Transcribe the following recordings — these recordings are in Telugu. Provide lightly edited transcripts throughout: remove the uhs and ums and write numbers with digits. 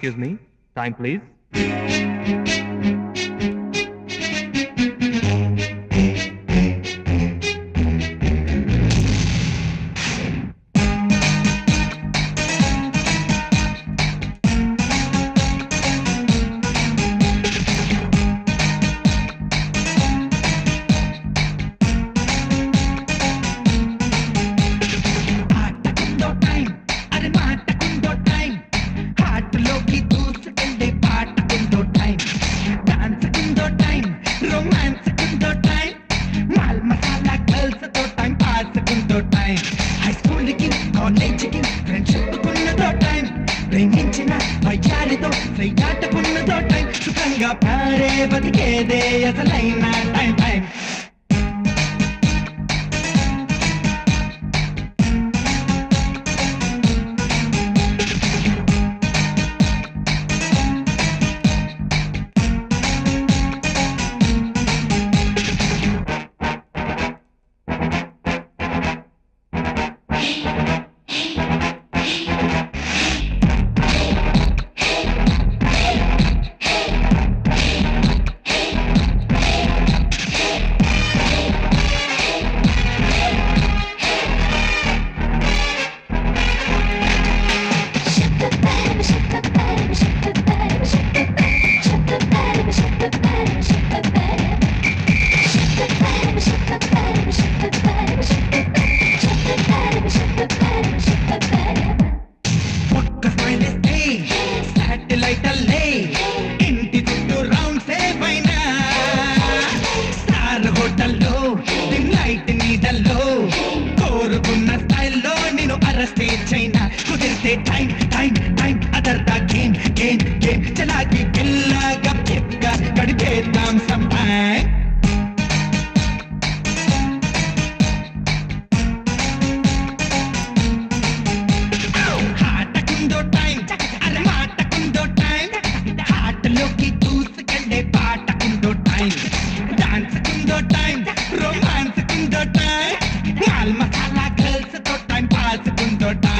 Excuse me. Time, please. ప్రేమించిన వయ్యారితో సైయాటకున్నదో టైం సుఖంగా పాడే బతికేదే అసలైన time time time time time అదర్దా గేమ్ గేమ్ గేమ్ చలాకి పిల్లగా చెప్గా గడిపేద్దాం సమ్ టైం హాటకుందో టైం అరే మాటకుందో టైం హాటలోకి దూసుకెళ్ళే పాటకుందో టైం డాన్స్ కుందో టైం రొమాన్స్ కుందో టైం మాల్ మసాలా గర్ల్స్ తో టైం పాస్ కుందో టైం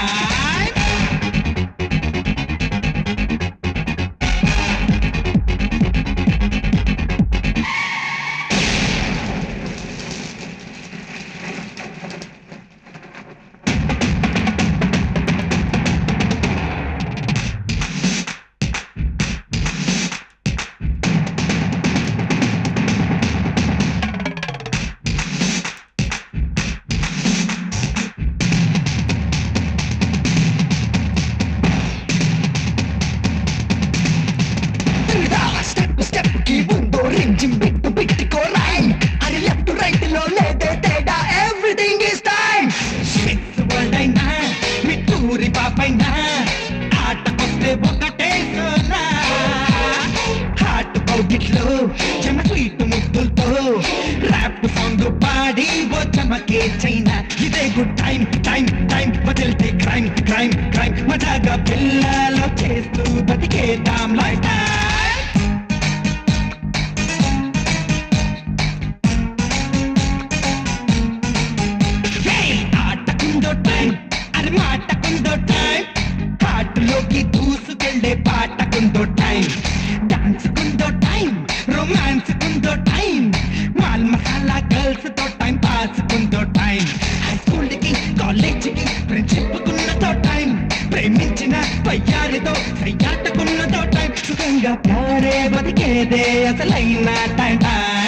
చైనా ఇదే గుడ్ టైం టైం టైం వదిలితే క్రైమ్ క్రైమ్ క్రైమ్ మజాగా పిల్లలు చేస్తూ బతికేద్దాం లైఫ్ ఆటకుందో టైం అది మాటకుందో టైం పాటలోకి దూసుకెళ్ళే పాటకుందో టైం డాన్స్ కుందో టైం రొమాన్స్ కుందో టైం మాల్ మసాలా గర్ల్స్ తో టైం పాస్ కుందో టైం హై స్కూల్ కి కాలేజ్ కి ఫ్రెండ్షిప్ కున్నదో టైం ప్రేమించిన వయ్యారితో సయ్యాటకున్నదో టైం సుఖంగా ప్యారే బతికేదే అసలైన టైం టైం